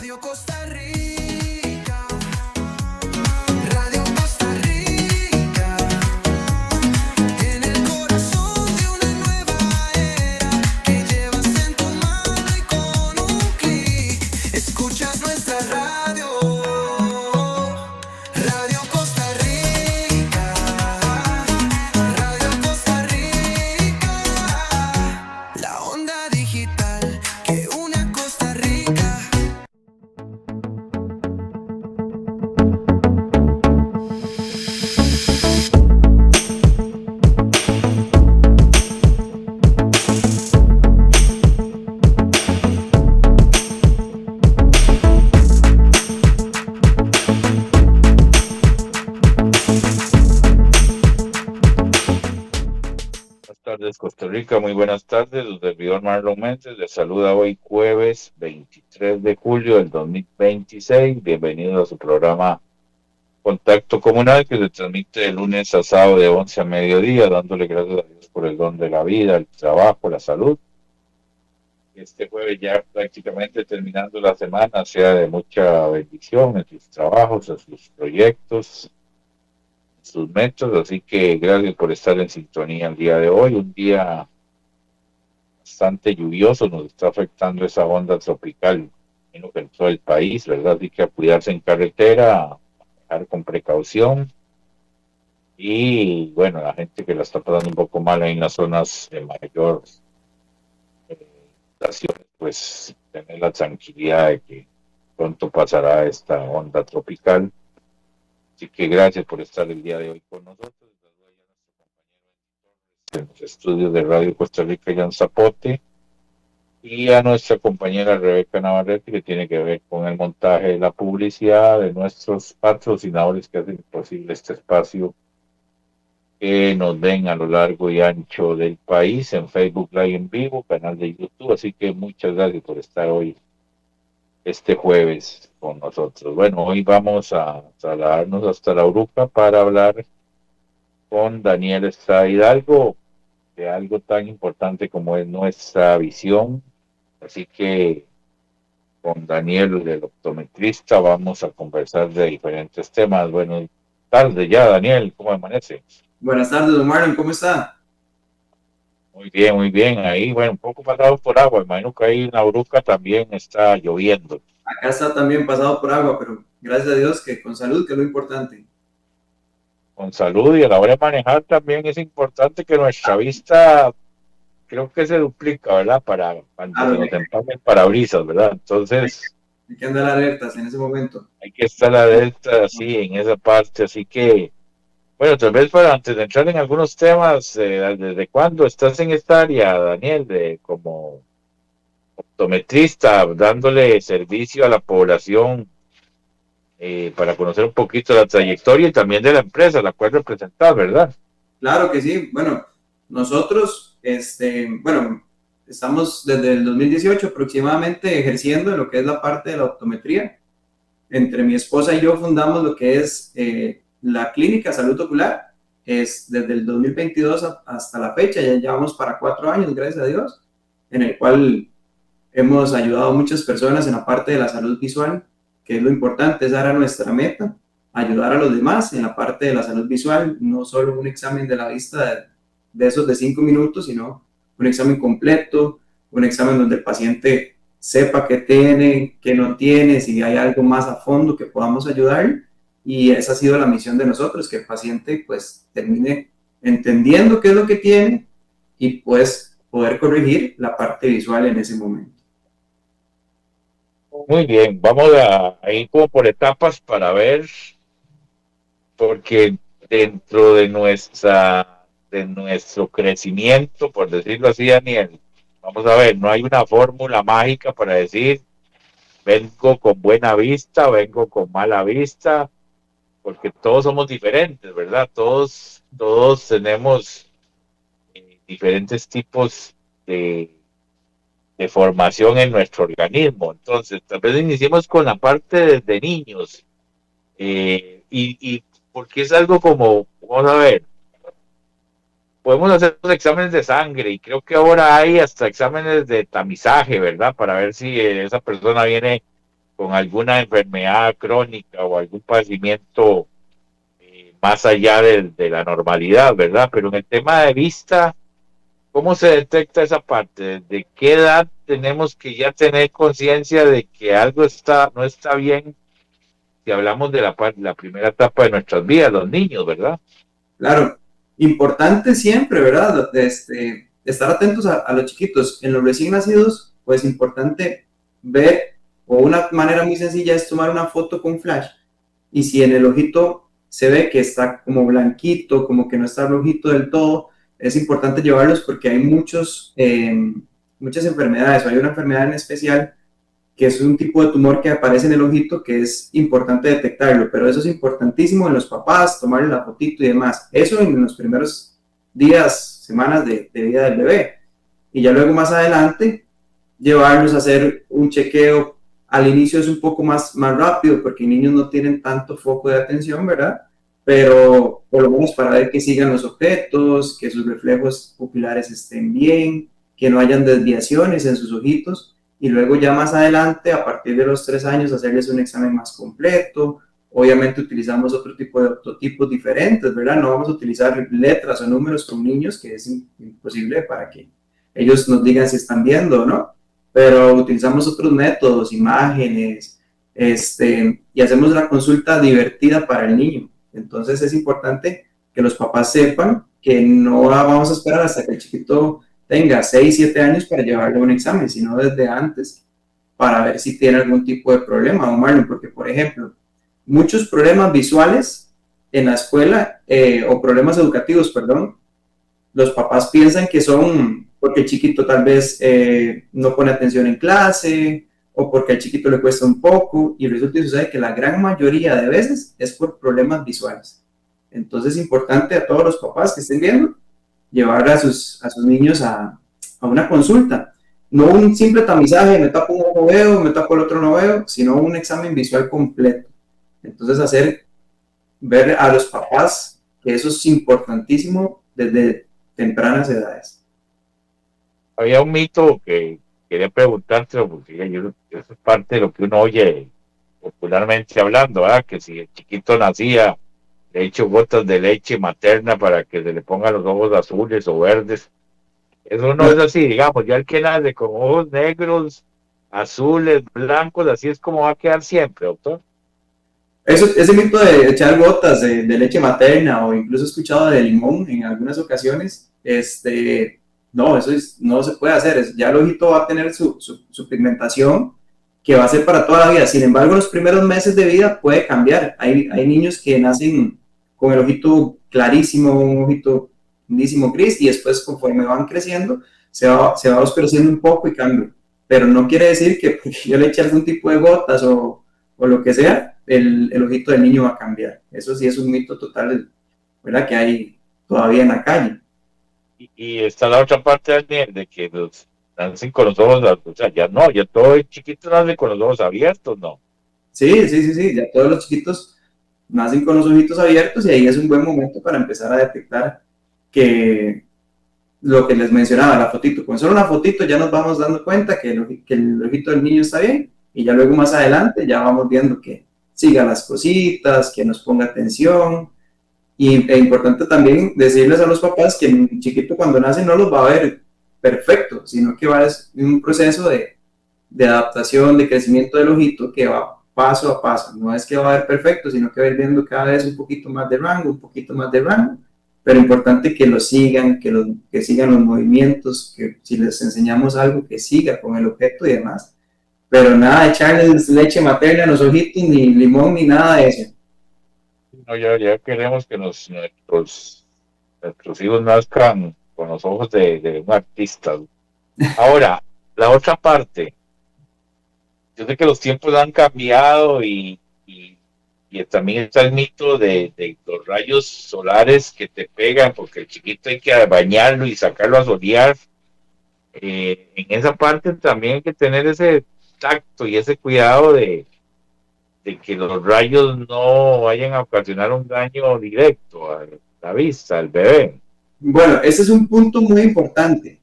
Radio Costa Rica, Radio Costa Rica, en el corazón de una nueva era que llevas en tu mano y con un clic escuchas nuestra radio, Radio Costa Rica, Radio Costa Rica, la onda digital que une a Costa Rica. Buenas tardes, Costa Rica. Muy buenas tardes. Su servidor Marlon Méndez les saluda hoy jueves 23 de julio del 2026. Bienvenidos a su programa Contacto Comunal que se transmite de lunes a sábado de 11 a mediodía, dándole gracias a Dios por el don de la vida, el trabajo, la salud. Este jueves ya prácticamente terminando la semana, sea de mucha bendición en sus trabajos, en sus proyectos, sus metas, así que gracias por estar en sintonía el día de hoy, un día bastante lluvioso, nos está afectando esa onda tropical en todo el país, ¿verdad? Así que a cuidarse en carretera, a manejar con precaución y bueno, la gente que la está pasando un poco mal ahí en las zonas de mayor estaciones, pues tener la tranquilidad de que pronto pasará esta onda tropical. Así que gracias por estar el día de hoy con nosotros. En los estudios de Radio Costa Rica, Jan Zapote, y a nuestra compañera Rebeca Navarrete, que tiene que ver con el montaje de la publicidad de nuestros patrocinadores que hacen posible este espacio, que nos ven a lo largo y ancho del país, en Facebook Live en vivo, canal de YouTube. Así que muchas gracias por estar hoy, este jueves, con nosotros. Bueno, hoy vamos a trasladarnos hasta La Uruca para hablar con Daniel Estrada Hidalgo de algo tan importante como es nuestra visión. Así que con Daniel, el optometrista, vamos a conversar de diferentes temas. Buenas tardes ya, Daniel, ¿cómo amanece? Buenas tardes, don Marlon, ¿cómo está? Muy bien, muy bien. Ahí, bueno, un poco pasado por agua. Imagino que ahí en La Uruca también está lloviendo. Acá está también pasado por agua, pero gracias a Dios que con salud, que es lo importante. Con salud, y a la hora de manejar también es importante que nuestra vista, creo que se duplica, ¿verdad? Para cuando se nos empaña el parabrisas, ¿verdad? Entonces, Hay que andar alertas en ese momento. hay que estar alerta, así, en esa parte. Así que, bueno, tal vez para antes de entrar en algunos temas, ¿desde cuándo estás en esta área, Daniel, de como optometrista, dándole servicio a la población, para conocer un poquito la trayectoria y también de la empresa, la cual representas, ¿verdad? Claro que sí. Bueno, nosotros, estamos desde el 2018 aproximadamente ejerciendo en lo que es la parte de la optometría. Entre mi esposa y yo fundamos lo que es la clínica Salud Ocular. Es desde el 2022 hasta la fecha, ya llevamos para 4 años, gracias a Dios, en el cual hemos ayudado a muchas personas en la parte de la salud visual, que es lo importante, esa era nuestra meta, ayudar a los demás en la parte de la salud visual, no solo un examen de la vista de esos de 5 minutos, sino un examen completo, un examen donde el paciente sepa qué tiene, qué no tiene, si hay algo más a fondo que podamos ayudar. Y esa ha sido la misión de nosotros, que el paciente pues termine entendiendo qué es lo que tiene y pues poder corregir la parte visual en ese momento. Muy bien, vamos a ir como por etapas para ver, porque dentro de nuestro crecimiento, por decirlo así, Daniel, vamos a ver, no hay una fórmula mágica para decir, vengo con buena vista, vengo con mala vista, porque todos somos diferentes, ¿verdad? Todos tenemos diferentes tipos de formación en nuestro organismo. Entonces, tal vez iniciemos con la parte de niños. Y porque es algo como, vamos a ver, podemos hacer los exámenes de sangre y creo que ahora hay hasta exámenes de tamizaje, ¿verdad? Para ver si esa persona viene con alguna enfermedad crónica o algún padecimiento más allá de la normalidad, ¿verdad? Pero en el tema de vista, ¿cómo se detecta esa parte? ¿De qué edad tenemos que ya tener conciencia de que algo no está bien si hablamos de la primera etapa de nuestras vidas, los niños, ¿verdad? Claro, importante siempre, ¿verdad? Estar atentos a los chiquitos. En los recién nacidos, pues importante ver, o una manera muy sencilla es tomar una foto con flash, y si en el ojito se ve que está como blanquito, como que no está rojito del todo, es importante llevarlos porque hay muchas enfermedades, o hay una enfermedad en especial que es un tipo de tumor que aparece en el ojito que es importante detectarlo, pero eso es importantísimo en los papás, tomarle la fotito y demás. Eso en los primeros días, semanas de vida del bebé. Y ya luego más adelante, llevarlos a hacer un chequeo. Al inicio es un poco más rápido porque niños no tienen tanto foco de atención, ¿verdad? Pero por lo menos para ver que sigan los objetos, que sus reflejos pupilares estén bien, que no hayan desviaciones en sus ojitos, y luego ya más adelante, a partir de los 3 años, hacerles un examen más completo. Obviamente utilizamos otro tipo de octotipos diferentes, ¿verdad? No vamos a utilizar letras o números con niños, que es imposible para que ellos nos digan si están viendo o no, pero utilizamos otros métodos, imágenes, y hacemos una consulta divertida para el niño. Entonces es importante que los papás sepan que no vamos a esperar hasta que el chiquito tenga 6 7 años para llevarle un examen, sino desde antes para ver si tiene algún tipo de problema, don Marlon, porque por ejemplo, muchos problemas visuales en la escuela, o problemas educativos, perdón, los papás piensan que son porque el chiquito tal vez no pone atención en clase, o porque al chiquito le cuesta un poco, y resulta y sucede que la gran mayoría de veces es por problemas visuales. Entonces es importante a todos los papás que estén viendo llevar a sus niños a una consulta. No un simple tamizaje, me tapo un ojo veo, me tapo el otro no veo, sino un examen visual completo. Entonces ver a los papás que eso es importantísimo desde tempranas edades. Había un mito que quería preguntarte, porque eso es parte de lo que uno oye popularmente hablando, ¿verdad? Que si el chiquito nacía, le echo gotas de leche materna para que se le pongan los ojos azules o verdes. Eso no es así, digamos, ya el que nace con ojos negros, azules, blancos, así es como va a quedar siempre, doctor. Ese mito de echar gotas de leche materna, o incluso he escuchado de limón en algunas ocasiones, no, no se puede hacer. Ya el ojito va a tener su pigmentación que va a ser para toda la vida. Sin embargo, los primeros meses de vida puede cambiar. Hay niños que nacen con el ojito clarísimo, un ojito lindísimo gris, y después conforme van creciendo se va oscureciendo un poco y cambia. Pero no quiere decir que porque yo le eche algún tipo de gotas o lo que sea, el ojito del niño va a cambiar. Eso sí es un mito total, ¿verdad? Que hay todavía en la calle. Y está la otra parte, Daniel, de que los nacen con los ojos, o sea, ya no, ya todo el chiquito nace con los ojos abiertos, ¿no? Sí, sí, sí, sí, ya todos los chiquitos nacen con los ojitos abiertos, y ahí es un buen momento para empezar a detectar que lo que les mencionaba, la fotito, con solo una fotito ya nos vamos dando cuenta que el ojito del niño está bien, y ya luego más adelante ya vamos viendo que siga las cositas, que nos ponga atención. Y es importante también decirles a los papás que el chiquito cuando nace no los va a ver perfecto, sino que va a ser un proceso de adaptación, de crecimiento del ojito que va paso a paso. No es que va a ver perfecto, sino que va a ir viendo cada vez un poquito más de rango, un poquito más de rango. Pero importante que lo sigan, que sigan los movimientos, que si les enseñamos algo, que siga con el objeto y demás. Pero nada de echarles leche materna en los ojitos, ni limón, ni nada de eso. No, ya queremos que nuestros hijos nazcan con los ojos de un artista. Ahora, la otra parte, yo sé que los tiempos han cambiado y también está el mito de los rayos solares que te pegan, porque el chiquito hay que bañarlo y sacarlo a solear. En esa parte también hay que tener ese tacto y ese cuidado de que los rayos no vayan a ocasionar un daño directo a la vista, al bebé. Bueno, ese es un punto muy importante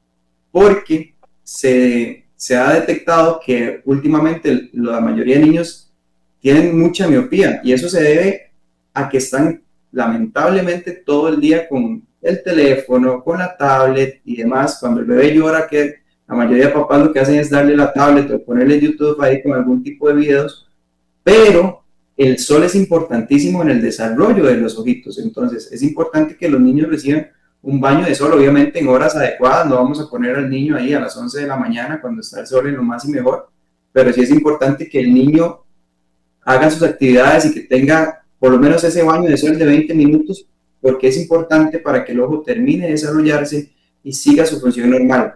porque se se ha detectado que últimamente la mayoría de niños tienen mucha miopía y eso se debe a que están lamentablemente todo el día con el teléfono, con la tablet y demás. Cuando el bebé llora, que la mayoría de papás lo que hacen es darle la tablet o ponerle YouTube ahí con algún tipo de videos, pero el sol es importantísimo en el desarrollo de los ojitos, entonces es importante que los niños reciban un baño de sol, obviamente en horas adecuadas, no vamos a poner al niño ahí a las 11 de la mañana cuando está el sol en lo más y mejor, pero sí es importante que el niño haga sus actividades y que tenga por lo menos ese baño de sol de 20 minutos, porque es importante para que el ojo termine de desarrollarse y siga su función normal.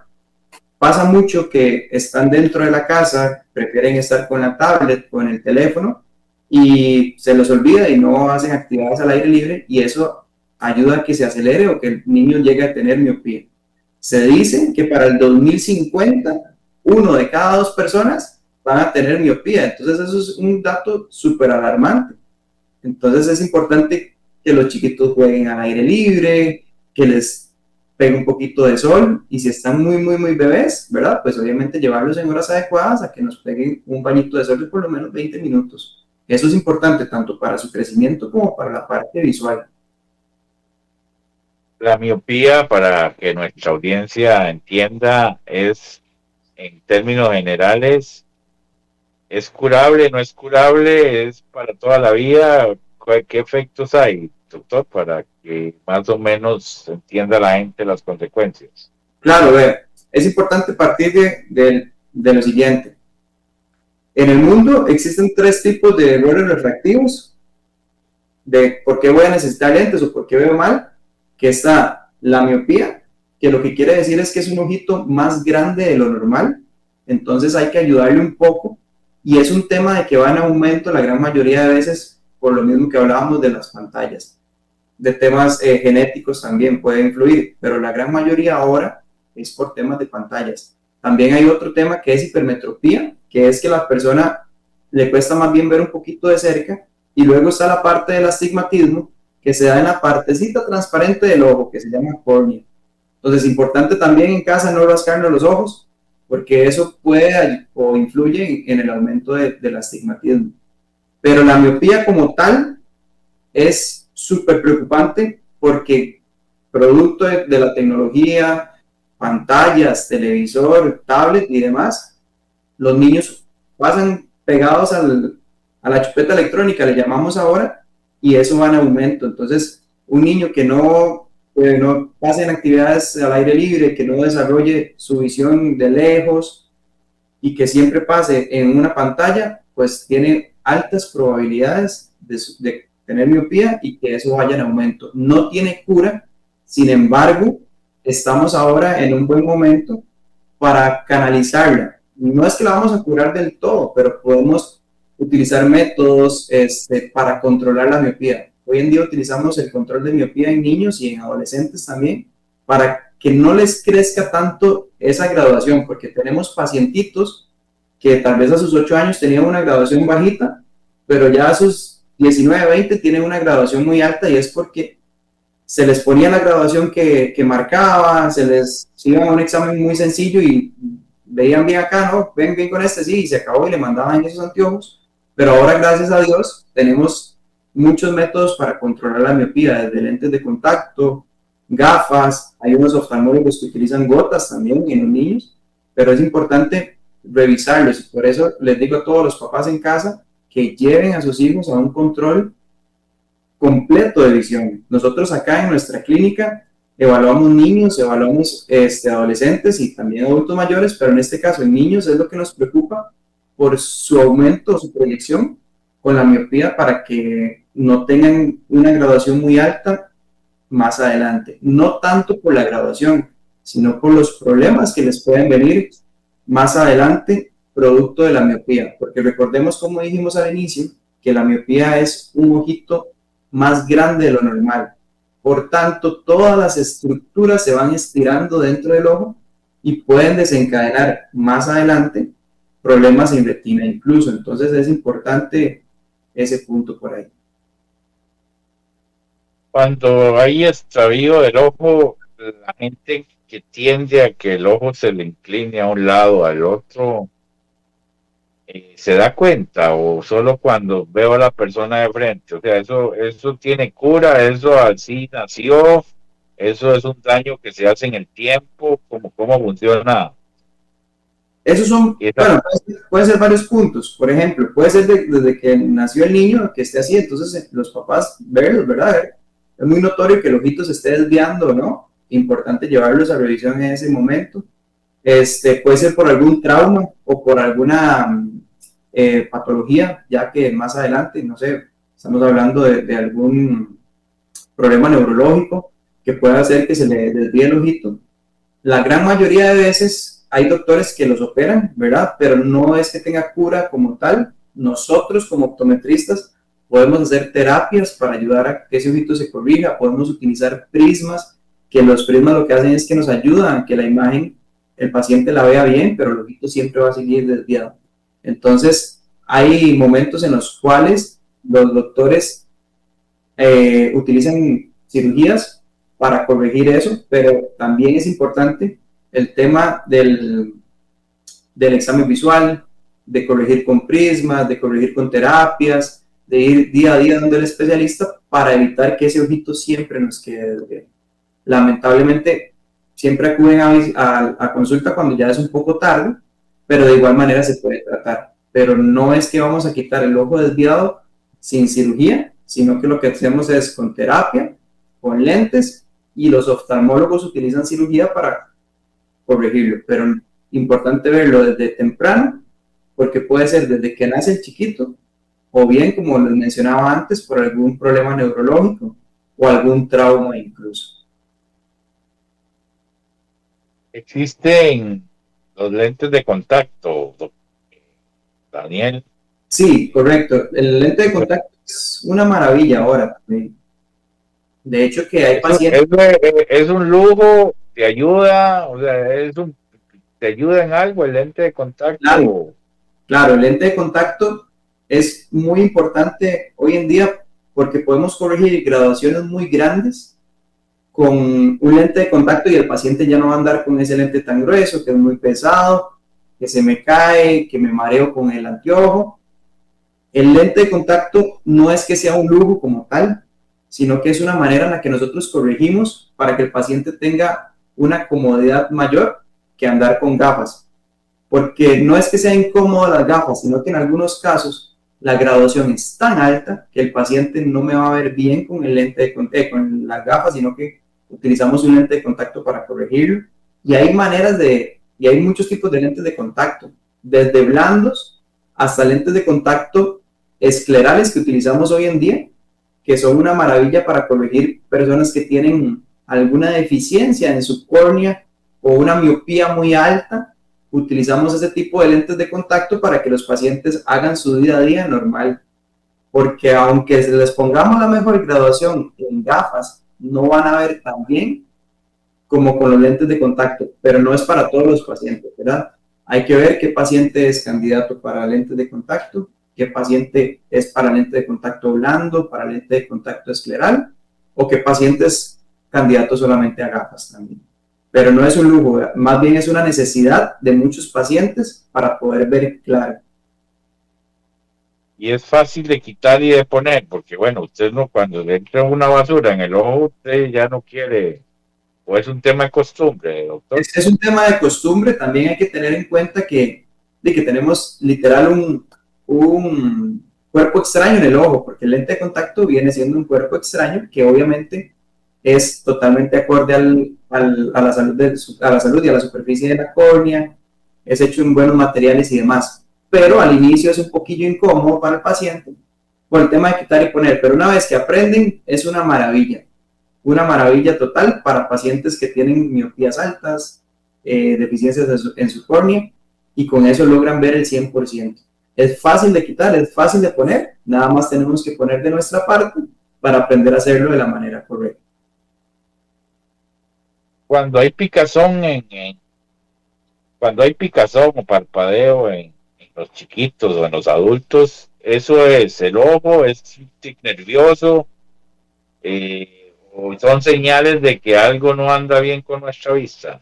Pasa mucho que están dentro de la casa, prefieren estar con la tablet, con el teléfono, y se los olvida y no hacen actividades al aire libre, y eso ayuda a que se acelere o que el niño llegue a tener miopía. Se dice que para el 2050, 1 de cada 2 personas van a tener miopía, entonces eso es un dato súper alarmante. Entonces es importante que los chiquitos jueguen al aire libre, que les pegue un poquito de sol, y si están muy bebés, ¿verdad? Pues obviamente llevarlos en horas adecuadas a que nos peguen un bañito de sol de por lo menos 20 minutos. Eso es importante tanto para su crecimiento como para la parte visual. La miopía, para que nuestra audiencia entienda, es, en términos generales, ¿es curable, no es curable? ¿Es para toda la vida? ¿Qué efectos hay, doctor, para que más o menos entienda la gente las consecuencias? Claro, es importante partir de lo siguiente. En el mundo existen 3 tipos de errores refractivos, de por qué voy a necesitar lentes o por qué veo mal, que está la miopía, que lo que quiere decir es que es un ojito más grande de lo normal, entonces hay que ayudarle un poco, y es un tema de que va en aumento la gran mayoría de veces, por lo mismo que hablábamos de las pantallas. De temas genéticos también puede influir, pero la gran mayoría ahora es por temas de pantallas. También hay otro tema que es hipermetropía, que es que a la persona le cuesta más bien ver un poquito de cerca, y luego está la parte del astigmatismo, que se da en la partecita transparente del ojo, que se llama córnea. Entonces, importante también en casa no rascarnos los ojos, porque eso puede o influye en el aumento del astigmatismo. Pero la miopía como tal es súper preocupante porque producto de la tecnología, pantallas, televisor, tablet y demás, los niños pasan pegados a la chupeta electrónica, le llamamos ahora, y eso va en aumento. Entonces, un niño que no pase en actividades al aire libre, que no desarrolle su visión de lejos y que siempre pase en una pantalla, pues tiene altas probabilidades de tener miopía y que eso vaya en aumento. No tiene cura, sin embargo, estamos ahora en un buen momento para canalizarla. No es que la vamos a curar del todo, pero podemos utilizar métodos para controlar la miopía. Hoy en día utilizamos el control de miopía en niños y en adolescentes también para que no les crezca tanto esa graduación, porque tenemos pacientitos que tal vez a sus 8 años tenían una graduación bajita, pero ya a sus 19, 20 tienen una graduación muy alta, y es porque se les ponía la graduación que marcaba, se iban a un examen muy sencillo y veían bien acá, ¿no? Ven bien con este, sí, y se acabó y le mandaban esos anteojos. Pero ahora, gracias a Dios, tenemos muchos métodos para controlar la miopía, desde lentes de contacto, gafas, hay unos oftalmólogos que utilizan gotas también en los niños, pero es importante revisarlos, y por eso les digo a todos los papás en casa que lleven a sus hijos a un control completo de visión. Nosotros acá en nuestra clínica evaluamos niños, evaluamos adolescentes y también adultos mayores, pero en este caso en niños es lo que nos preocupa por su aumento, su proyección con la miopía, para que no tengan una graduación muy alta más adelante. No tanto por la graduación, sino por los problemas que les pueden venir más adelante producto de la miopía, porque recordemos, como dijimos al inicio, que la miopía es un ojito más grande de lo normal. Por tanto, todas las estructuras se van estirando dentro del ojo y pueden desencadenar más adelante problemas en retina incluso. Entonces es importante ese punto por ahí. Cuando hay extravío del ojo, la gente que tiende a que el ojo se le incline a un lado o al otro, ¿se da cuenta o solo cuando veo a la persona de frente? O sea, eso tiene cura, eso así nació, eso es un daño que se hace en el tiempo, cómo funciona Esos son, esa. bueno, puede ser varios puntos. Por ejemplo, puede ser desde que nació el niño que esté así, entonces los papás verlos, ¿verdad? Es muy notorio que el ojito se esté desviando, ¿no? Importante llevarlos a revisión en ese momento. Puede ser por algún trauma o por alguna patología, ya que más adelante, no sé, estamos hablando de algún problema neurológico que pueda hacer que se le desvíe el ojito. La gran mayoría de veces hay doctores que los operan, ¿verdad? Pero no es que tenga cura como tal. Nosotros como optometristas podemos hacer terapias para ayudar a que ese ojito se corrija, podemos utilizar prismas, que los prismas lo que hacen es que nos ayudan a que la imagen, el paciente la vea bien, pero el ojito siempre va a seguir desviado. Entonces, hay momentos en los cuales los doctores utilizan cirugías para corregir eso, pero también es importante el tema del examen visual, de corregir con prismas, de corregir con terapias, de ir día a día donde el especialista para evitar que ese ojito siempre nos quede. Lamentablemente, siempre acuden a consulta cuando ya es un poco tarde, pero de igual manera se puede tratar. Pero no es que vamos a quitar el ojo desviado sin cirugía, sino que lo que hacemos es con terapia, con lentes, y los oftalmólogos utilizan cirugía para corregirlo. Pero importante verlo desde temprano, porque puede ser desde que nace el chiquito, o bien, como les mencionaba antes, por algún problema neurológico o algún trauma incluso. Existen los lentes de contacto, Daniel. Sí, correcto. El lente de contacto es una maravilla ahora también. De hecho, que hay Eso, pacientes. eso es un lujo, te ayuda, o sea, te ayuda en algo el lente de Claro, contacto. claro, el lente de contacto es muy importante hoy en día porque podemos corregir graduaciones muy grandes con un lente de contacto y el paciente ya no va a andar con ese lente tan grueso, que es muy pesado, que se me cae, que me mareo con el anteojo. El lente de contacto no es que sea un lujo como tal, sino que es una manera en la que nosotros corregimos para que el paciente tenga una comodidad mayor que andar con gafas. Porque no es que sea incómodo las gafas, sino que en algunos casos la graduación es tan alta que el paciente no me va a ver bien con el lente con las gafas, sino que utilizamos un lente de contacto para corregirlo. Y hay muchos tipos de lentes de contacto, desde blandos hasta lentes de contacto esclerales que utilizamos hoy en día, que son una maravilla para corregir personas que tienen alguna deficiencia en su córnea o una miopía muy alta. Utilizamos ese tipo de lentes de contacto para que los pacientes hagan su día a día normal, porque aunque les pongamos la mejor graduación en gafas, no van a ver tan bien como con los lentes de contacto, pero no es para todos los pacientes, ¿verdad? Hay que ver qué paciente es candidato para lentes de contacto, qué paciente es para lente de contacto blando, para lente de contacto escleral, o qué paciente es candidato solamente a gafas también. Pero no es un lujo, más bien es una necesidad de muchos pacientes para poder ver claro. Y es fácil de quitar y de poner, porque bueno, usted no, cuando le entra una basura en el ojo, usted ya no quiere, o es un tema de costumbre, doctor. Es un tema de costumbre, también hay que tener en cuenta que tenemos literal un cuerpo extraño en el ojo, porque el lente de contacto viene siendo un cuerpo extraño que obviamente es totalmente acorde a la salud a la salud y a la superficie de la córnea, es hecho en buenos materiales y demás. Pero al inicio es un poquillo incómodo para el paciente por el tema de quitar y poner, pero una vez que aprenden es una maravilla total para pacientes que tienen miopías altas, deficiencias en su córnea, y con eso logran ver el 100%. Es fácil de quitar, es fácil de poner, nada más tenemos que poner de nuestra parte para aprender a hacerlo de la manera correcta. Cuando hay picazón cuando hay picazón o parpadeo en los chiquitos o en los adultos, eso es el ojo, es un tic nervioso, ¿O son señales de que algo no anda bien con nuestra vista?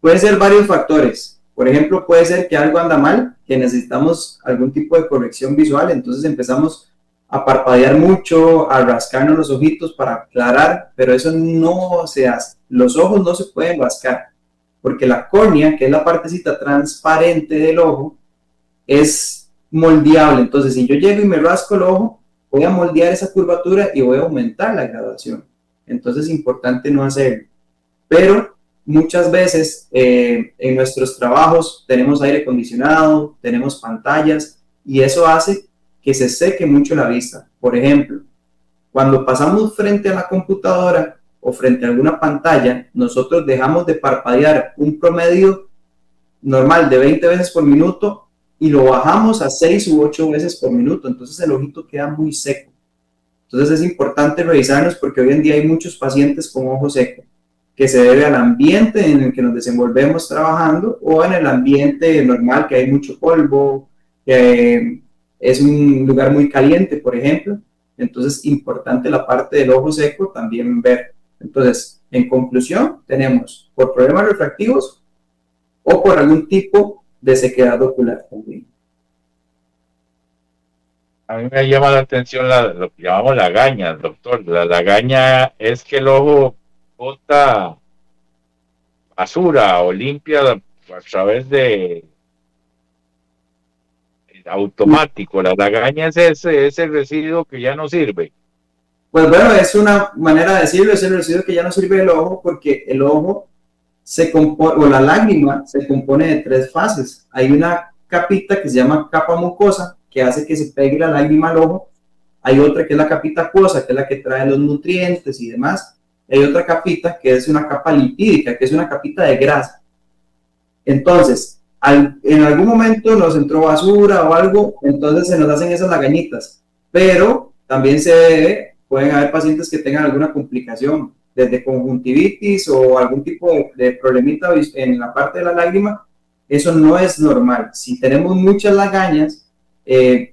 Pueden ser varios factores. Por ejemplo, puede ser que algo anda mal, que necesitamos algún tipo de corrección visual, entonces empezamos a parpadear mucho, a rascarnos los ojitos para aclarar, pero eso no se hace. Los ojos no se pueden rascar, porque la córnea, que es la partecita transparente del ojo, es moldeable. Entonces, si yo llego y me rasco el ojo, voy a moldear esa curvatura y voy a aumentar la graduación. Entonces, es importante no hacerlo. Pero muchas veces en nuestros trabajos tenemos aire acondicionado, tenemos pantallas y eso hace que se seque mucho la vista. Por ejemplo, cuando pasamos frente a la computadora o frente a alguna pantalla, nosotros dejamos de parpadear un promedio normal de 20 veces por minuto y lo bajamos a 6 u 8 veces por minuto, entonces el ojito queda muy seco. Entonces es importante revisarnos porque hoy en día hay muchos pacientes con ojo seco, que se debe al ambiente en el que nos desenvolvemos trabajando o en el ambiente normal, que hay mucho polvo, que es un lugar muy caliente, por ejemplo. Entonces, importante la parte del ojo seco también ver. Entonces, en conclusión, tenemos por problemas refractivos o por algún tipo de sequedad ocular también. A mí me llama la atención lo que llamamos lagaña, doctor. La lagaña es que el ojo bota basura o limpia a través de automático. La lagaña es ese residuo que ya no sirve. Pues bueno, es una manera de decirlo, es el residuo que ya no sirve del ojo porque el ojo se compone, o la lágrima se compone de 3 fases. Hay una capita que se llama capa mucosa, que hace que se pegue la lágrima al ojo. Hay otra que es la capita acuosa, que es la que trae los nutrientes y demás. Hay otra capita que es una capa lipídica, que es una capita de grasa. Entonces, en algún momento nos entró basura o algo, entonces se nos hacen esas lagañitas. Pero también pueden haber pacientes que tengan alguna complicación, desde conjuntivitis o algún tipo de problemita en la parte de la lágrima. Eso no es normal. Si tenemos muchas lagañas,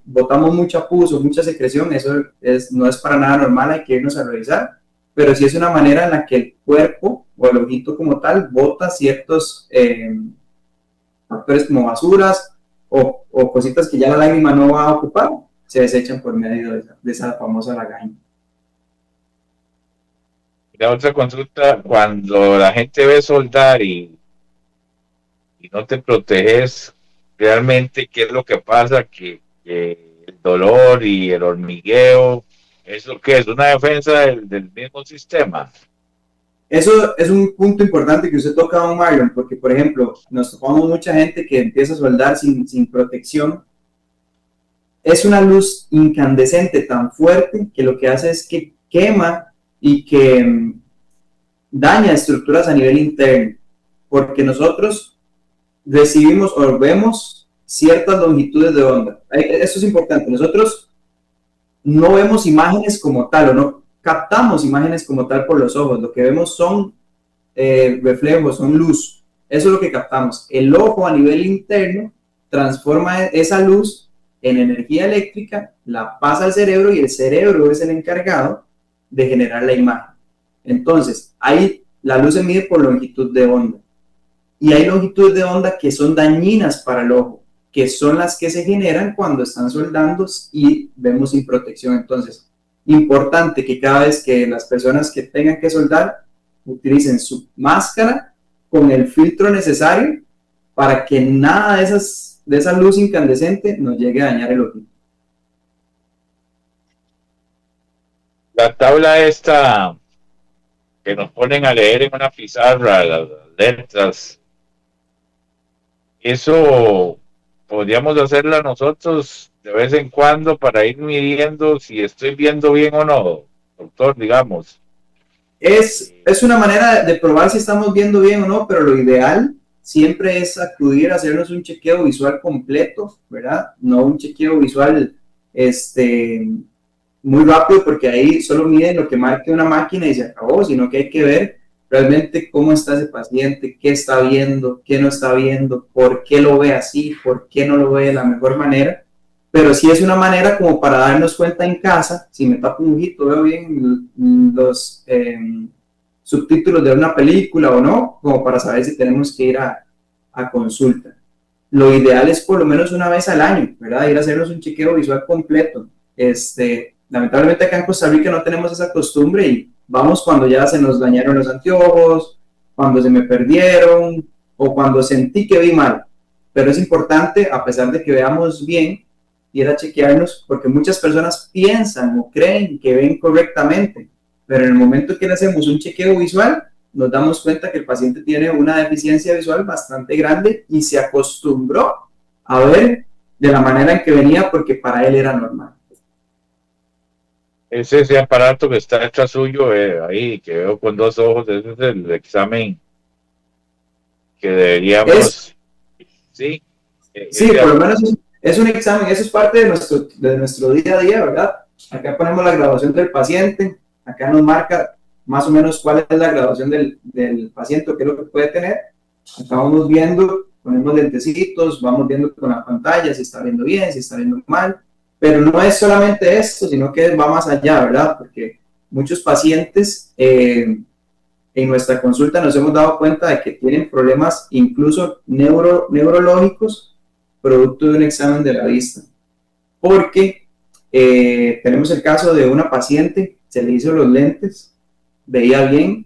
botamos mucha pus o mucha secreción, eso no es para nada normal, hay que irnos a revisar. Pero sí es una manera en la que el cuerpo o el ojito como tal bota ciertos factores como basuras o cositas que ya la lágrima no va a ocupar, se desechan por medio de esa famosa lagaña. La otra consulta, cuando la gente ve soldar y no te proteges, realmente, ¿qué es lo que pasa? Que el dolor y el hormigueo, ¿eso qué es? ¿Una defensa del mismo sistema? Eso es un punto importante que usted toca, don Marlon, porque, por ejemplo, nos topamos mucha gente que empieza a soldar sin protección. Es una luz incandescente tan fuerte que lo que hace es que quema y que daña estructuras a nivel interno, porque nosotros recibimos o vemos ciertas longitudes de onda. Eso es importante. Nosotros no vemos imágenes como tal o no captamos imágenes como tal por los ojos. Lo que vemos son reflejos, son luz. Eso es lo que captamos. El ojo a nivel interno transforma esa luz en energía eléctrica, la pasa al cerebro y el cerebro es el encargado de generar la imagen. Entonces, ahí la luz se mide por longitud de onda. Y hay longitudes de onda que son dañinas para el ojo, que son las que se generan cuando están soldando y vemos sin protección. Entonces, importante que cada vez que las personas que tengan que soldar utilicen su máscara con el filtro necesario para que nada de esa luz incandescente nos llegue a dañar el ojo. La tabla esta que nos ponen a leer en una pizarra, las letras, eso podríamos hacerla nosotros de vez en cuando para ir midiendo si estoy viendo bien o no, doctor, digamos. Es una manera de probar si estamos viendo bien o no, pero lo ideal siempre es acudir a hacernos un chequeo visual completo, ¿verdad? No un chequeo visual muy rápido, porque ahí solo miden lo que marque una máquina y se acabó, sino que hay que ver realmente cómo está ese paciente, qué está viendo, qué no está viendo, por qué lo ve así, por qué no lo ve de la mejor manera. pero sí es una manera como para darnos cuenta en casa, si me tapo un ojito, veo bien los subtítulos de una película o no, como para saber si tenemos que ir a consulta. Lo ideal es por lo menos una vez al año, ¿verdad? Ir a hacernos un chequeo visual completo. Lamentablemente acá en Costa Rica no tenemos esa costumbre y vamos cuando ya se nos dañaron los anteojos, cuando se me perdieron o cuando sentí que vi mal. Pero es importante, a pesar de que veamos bien, ir a chequearnos porque muchas personas piensan o creen que ven correctamente, pero en el momento que le hacemos un chequeo visual, nos damos cuenta que el paciente tiene una deficiencia visual bastante grande y se acostumbró a ver de la manera en que venía porque para él era normal. Ese aparato que está detrás suyo, ahí, que veo con dos ojos, ese es el examen que deberíamos, sí, Sí, por lo menos es un examen, eso es parte de nuestro día a día, ¿verdad? Acá ponemos la graduación del paciente, acá nos marca más o menos cuál es la graduación del paciente, qué es lo que puede tener. Acá vamos viendo, ponemos lentecitos, vamos viendo con la pantalla si está viendo bien, si está viendo mal, pero no es solamente esto, sino que va más allá, ¿verdad? Porque muchos pacientes en nuestra consulta nos hemos dado cuenta de que tienen problemas incluso neurológicos producto de un examen de la vista. Porque tenemos el caso de una paciente, se le hizo los lentes, veía bien,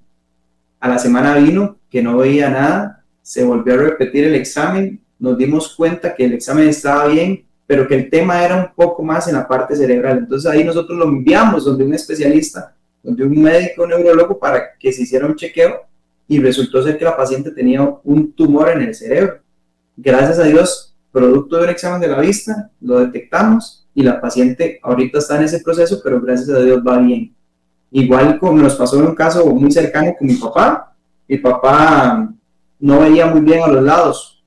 a la semana vino que no veía nada, se volvió a repetir el examen, nos dimos cuenta que el examen estaba bien, pero que el tema era un poco más en la parte cerebral. Entonces ahí nosotros lo enviamos donde un especialista, donde un médico neurólogo para que se hiciera un chequeo y resultó ser que la paciente tenía un tumor en el cerebro. Gracias a Dios, producto de un examen de la vista, lo detectamos y la paciente ahorita está en ese proceso, pero gracias a Dios va bien. Igual como nos pasó en un caso muy cercano con mi papá no veía muy bien a los lados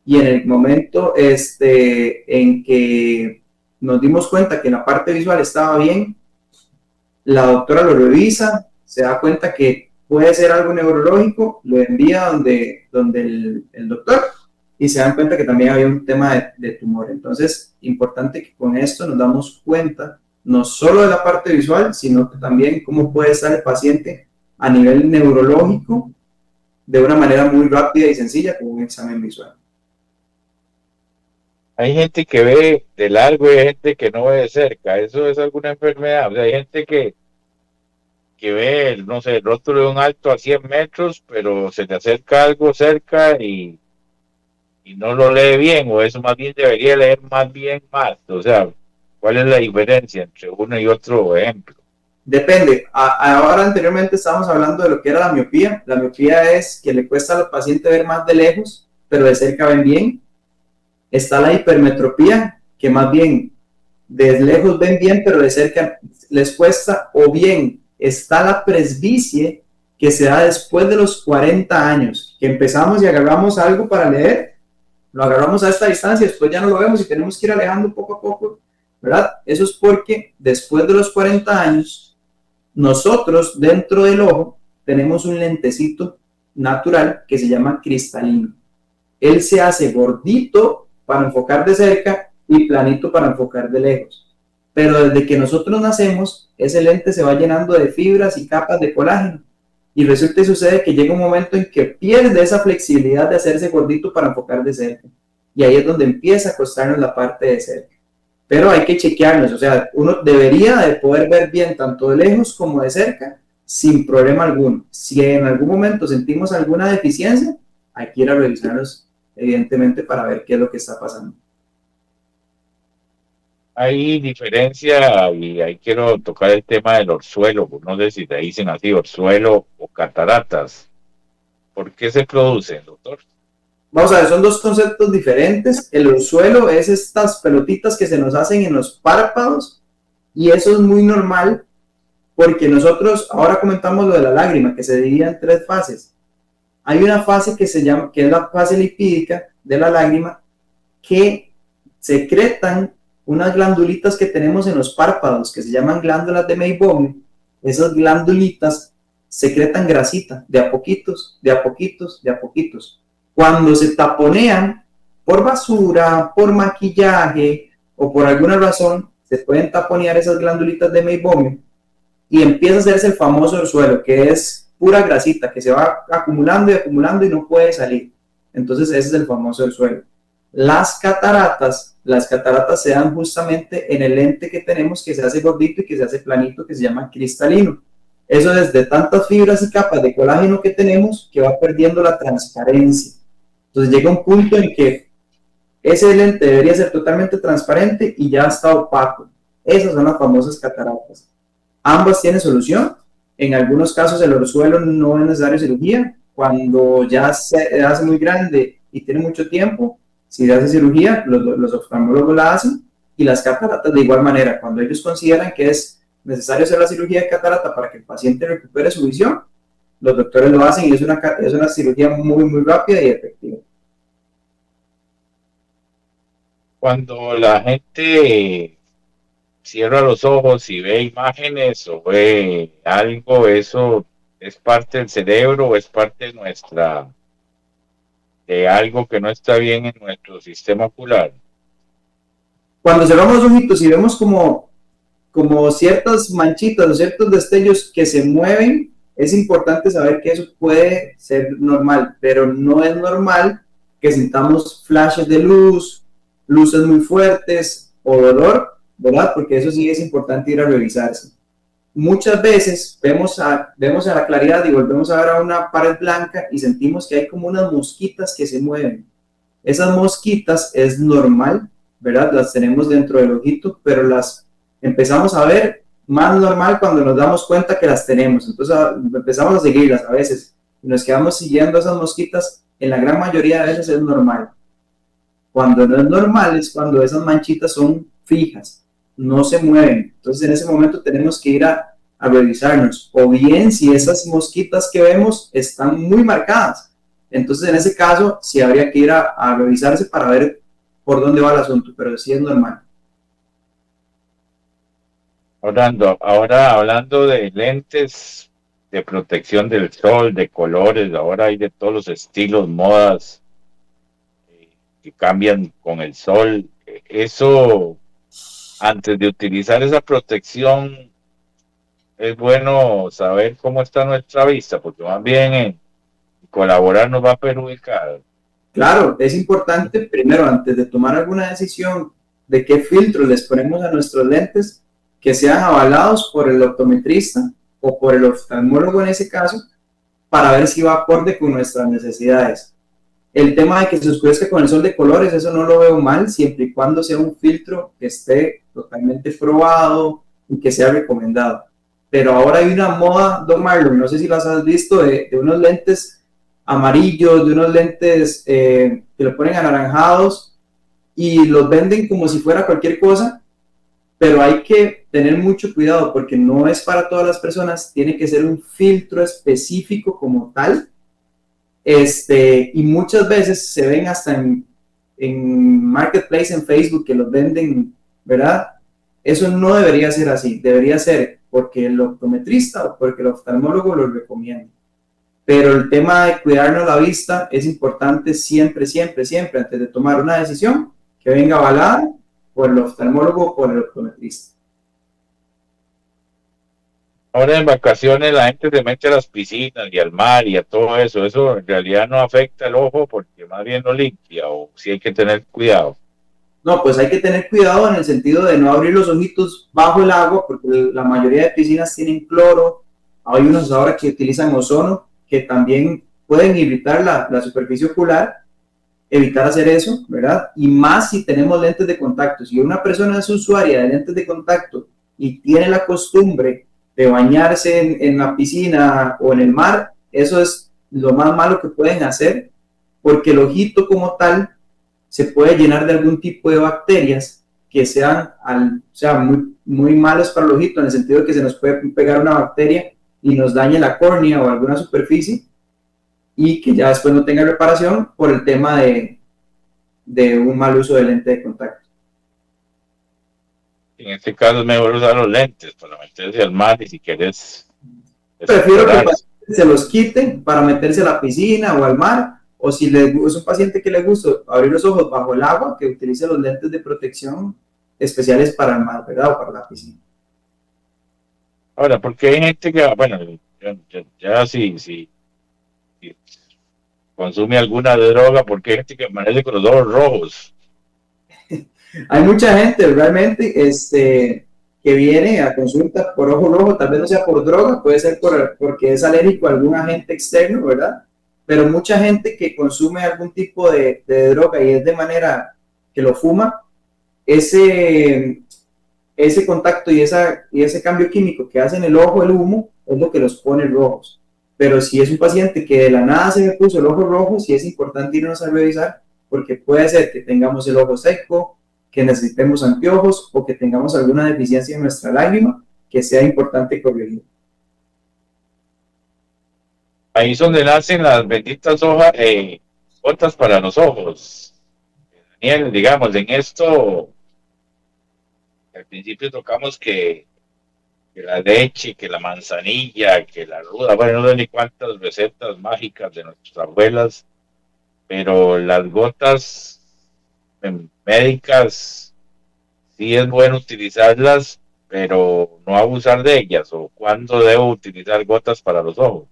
y en el momento en que nos dimos cuenta que la parte visual estaba bien, la doctora lo revisa, se da cuenta que puede ser algo neurológico, lo envía donde el doctor y se dan cuenta que también había un tema de tumor. Entonces, importante que con esto nos damos cuenta no solo de la parte visual, sino que también cómo puede estar el paciente a nivel neurológico de una manera muy rápida y sencilla como un examen visual. hay gente que ve de largo y hay gente que no ve de cerca. ¿Eso es alguna enfermedad? O sea, hay gente que ve, no sé, el rótulo de un alto a 100 metros, pero se le acerca algo cerca y no lo lee bien, o eso más bien debería leer más bien más. O sea, ¿cuál es la diferencia entre uno y otro ejemplo? Depende. Ahora anteriormente estábamos hablando de lo que era la miopía. La miopía es que le cuesta al paciente ver más de lejos, pero de cerca ven bien. Está la hipermetropía, que más bien de lejos ven bien, pero de cerca les cuesta. O bien está la presbicie, que se da después de los 40 años, que empezamos y agarramos algo para leer, lo agarramos a esta distancia, después ya no lo vemos y tenemos que ir alejando poco a poco, ¿verdad? Eso es porque después de los 40 años, nosotros dentro del ojo tenemos un lentecito natural que se llama cristalino. Él se hace gordito para enfocar de cerca y planito para enfocar de lejos. Pero desde que nosotros nacemos, ese lente se va llenando de fibras y capas de colágeno. Y resulta y sucede que llega un momento en que pierde esa flexibilidad de hacerse gordito para enfocar de cerca. Y ahí es donde empieza a costarnos la parte de cerca. Pero hay que chequearnos, o sea, uno debería de poder ver bien tanto de lejos como de cerca sin problema alguno. Si en algún momento sentimos alguna deficiencia, hay que ir a revisarnos evidentemente para ver qué es lo que está pasando. Hay diferencia y ahí quiero tocar el tema del orzuelo, no sé si te dicen así, orzuelo o cataratas. ¿Por qué se producen, doctor? Vamos a ver, son dos conceptos diferentes. El orzuelo es estas pelotitas que se nos hacen en los párpados y eso es muy normal porque nosotros ahora comentamos lo de la lágrima que se divide en tres fases. Hay una fase que se llama, que es la fase lipídica de la lágrima, que secretan unas glandulitas que tenemos en los párpados que se llaman glándulas de Meibomian. Esas glandulitas secretan grasita de a poquitos, de a poquitos, de a poquitos. Cuando se taponean por basura, por maquillaje o por alguna razón se pueden taponear esas glandulitas de meibomio y empieza a hacerse el famoso orzuelo, que es pura grasita, que se va acumulando y acumulando y no puede salir. Entonces ese es el famoso orzuelo. Las cataratas se dan justamente en el lente que tenemos, que se hace gordito y que se hace planito, que se llama cristalino. Eso es de tantas fibras y capas de colágeno que tenemos que va perdiendo la transparencia. Entonces llega un punto en que ese lente debería ser totalmente transparente y ya está opaco. Esas son las famosas cataratas. Ambas tienen solución. En algunos casos el orzuelo no es necesario cirugía. Cuando ya se hace muy grande y tiene mucho tiempo, si se hace cirugía, los oftalmólogos la hacen, y las cataratas de igual manera. Cuando ellos consideran que es necesario hacer la cirugía de catarata para que el paciente recupere su visión, los doctores lo hacen y es una cirugía muy, muy rápida y efectiva. Cuando la gente cierra los ojos y ve imágenes o ve algo, eso es parte del cerebro o es parte de algo que no está bien en nuestro sistema ocular. Cuando cerramos los ojitos y vemos como ciertas manchitas o ciertos destellos que se mueven, es importante saber que eso puede ser normal, pero no es normal que sintamos flashes de luz, luces muy fuertes o dolor, ¿verdad? Porque eso sí es importante ir a revisarse. Muchas veces vemos a la claridad y volvemos a ver a una pared blanca y sentimos que hay como unas mosquitas que se mueven. Esas mosquitas es normal, ¿verdad? Las tenemos dentro del ojito, pero las empezamos a ver más normal cuando nos damos cuenta que las tenemos. Entonces empezamos a seguirlas a veces y nos quedamos siguiendo esas mosquitas. En la gran mayoría de veces es normal. Cuando no es normal es cuando esas manchitas son fijas, no se mueven. Entonces en ese momento tenemos que ir a revisarnos, o bien si esas mosquitas que vemos están muy marcadas, entonces en ese caso sí habría que ir a revisarse para ver por dónde va el asunto, pero sí es normal. Ahora hablando de lentes de protección del sol, de colores, ahora hay de todos los estilos, modas que cambian con el sol. Eso, antes de utilizar esa protección, es bueno saber cómo está nuestra vista, porque más bien colaborar nos va a perjudicar. Claro, es importante primero, antes de tomar alguna decisión de qué filtro les ponemos a nuestros lentes, que sean avalados por el optometrista o por el oftalmólogo en ese caso, para ver si va acorde con nuestras necesidades. El tema de que se oscurezca con el sol de colores, eso no lo veo mal, siempre y cuando sea un filtro que esté totalmente probado y que sea recomendado. Pero ahora hay una moda, Don Marlon, no sé si las has visto, de unos lentes amarillos, de unos lentes que lo ponen anaranjados y los venden como si fuera cualquier cosa, pero hay que tener mucho cuidado porque no es para todas las personas, tiene que ser un filtro específico como tal. Y muchas veces se ven hasta en Marketplace, en Facebook, que los venden, ¿verdad? Eso no debería ser así, debería ser porque el optometrista o porque el oftalmólogo lo recomienda. Pero el tema de cuidarnos la vista es importante siempre, siempre, siempre, antes de tomar una decisión, que venga avalada por el oftalmólogo o por el optometrista. Ahora en vacaciones la gente se mete a las piscinas y al mar y a todo eso. Eso en realidad no afecta el ojo porque más bien lo limpia, o sí hay que tener cuidado. No, pues hay que tener cuidado en el sentido de no abrir los ojitos bajo el agua porque la mayoría de piscinas tienen cloro. Hay unos ahora que utilizan ozono que también pueden irritar la superficie ocular. Evitar hacer eso, ¿verdad? Y más si tenemos lentes de contacto. Si una persona es usuaria de lentes de contacto y tiene la costumbre de bañarse en la piscina o en el mar, eso es lo más malo que pueden hacer, porque el ojito como tal se puede llenar de algún tipo de bacterias que sean muy, muy malas para el ojito, en el sentido de que se nos puede pegar una bacteria y nos dañe la córnea o alguna superficie, y que ya después no tenga reparación por el tema de un mal uso de lente de contacto. En este caso es mejor usar los lentes para meterse al mar y si quieres... Prefiero que se los quiten para meterse a la piscina o al mar, o si es un paciente que le gusta abrir los ojos bajo el agua, que utilice los lentes de protección especiales para el mar, ¿verdad? O para la piscina. Ahora, porque hay gente que, bueno, ya si consume alguna droga, porque hay gente que amanece con los ojos rojos. Hay mucha gente realmente que viene a consulta por ojo rojo, tal vez no sea por droga, puede ser porque es alérgico a algún agente externo, ¿verdad? Pero mucha gente que consume algún tipo de droga y es de manera que lo fuma, ese contacto y ese cambio químico que hace en el ojo el humo es lo que los pone rojos. Pero si es un paciente que de la nada se me puso el ojo rojo, sí es importante irnos a revisar porque puede ser que tengamos el ojo seco, que necesitemos anteojos o que tengamos alguna deficiencia en nuestra lágrima que sea importante corregir. Ahí es donde nacen las benditas gotas para los ojos. Daniel, digamos, en esto, al principio tocamos que la leche, que la manzanilla, que la ruda, bueno, no sé ni cuántas recetas mágicas de nuestras abuelas, pero las gotas médicas sí es bueno utilizarlas, pero no abusar de ellas, o cuándo debo utilizar gotas para los ojos.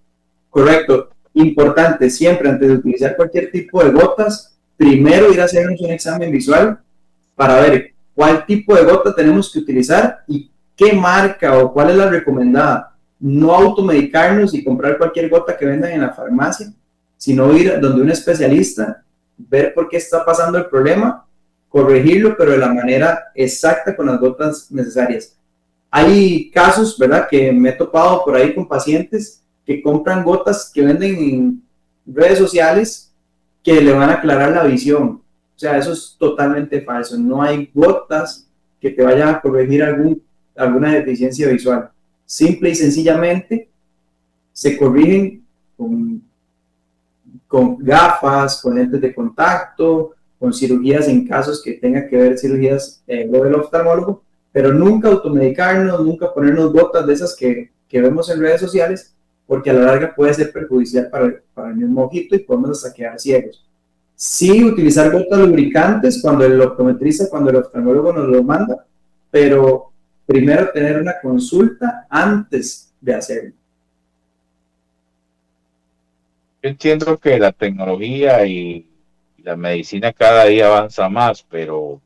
Correcto. Importante, siempre antes de utilizar cualquier tipo de gotas, primero ir a hacernos un examen visual para ver cuál tipo de gota tenemos que utilizar y qué marca o cuál es la recomendada. No automedicarnos y comprar cualquier gota que vendan en la farmacia, sino ir donde un especialista, ver por qué está pasando el problema, corregirlo, pero de la manera exacta con las gotas necesarias. Hay casos, ¿verdad?, que me he topado por ahí con pacientes que compran gotas que venden en redes sociales que le van a aclarar la visión. O sea, eso es totalmente falso. No hay gotas que te vayan a corregir alguna deficiencia visual. Simple y sencillamente se corrigen con gafas, con lentes de contacto, con cirugías en casos que tengan que ver cirugías del oftalmólogo, pero nunca automedicarnos, nunca ponernos gotas de esas que vemos en redes sociales, porque a la larga puede ser perjudicial para el mismo ojito y podemos hasta quedar ciegos. Sí, utilizar gotas lubricantes cuando el optometrista, cuando el oftalmólogo nos lo manda, pero primero tener una consulta antes de hacerlo. Yo entiendo que la tecnología y la medicina cada día avanza más, pero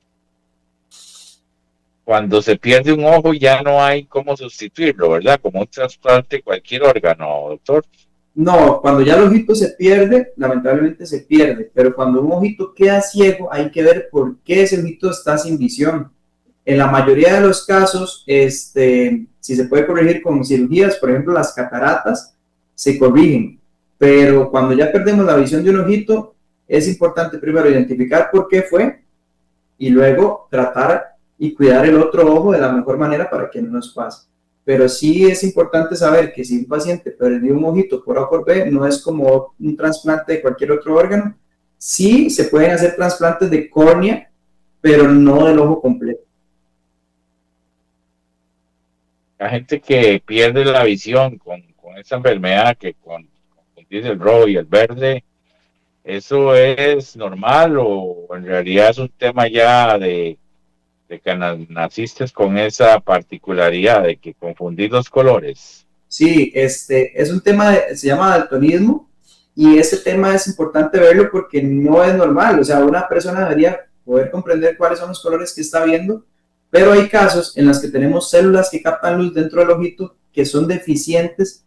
cuando se pierde un ojo ya no hay cómo sustituirlo, ¿verdad? Como un trasplante de cualquier órgano, doctor. No, cuando ya el ojito se pierde, lamentablemente se pierde, pero cuando un ojito queda ciego, hay que ver por qué ese ojito está sin visión. En la mayoría de los casos, si se puede corregir con cirugías, por ejemplo, las cataratas, se corrigen, pero cuando ya perdemos la visión de un ojito, es importante primero identificar por qué fue y luego tratar y cuidar el otro ojo de la mejor manera para que no nos pase. Pero sí es importante saber que si un paciente perdió un ojito por A o por B, no es como un trasplante de cualquier otro órgano. Sí se pueden hacer trasplantes de córnea, pero no del ojo completo. La gente que pierde la visión con esa enfermedad que confundir el rojo y el verde, ¿eso es normal o en realidad es un tema ya de que naciste con esa particularidad de que confundir los colores? Sí, es un tema, se llama daltonismo, y ese tema es importante verlo porque no es normal. O sea, una persona debería poder comprender cuáles son los colores que está viendo, pero hay casos en los que tenemos células que captan luz dentro del ojito que son deficientes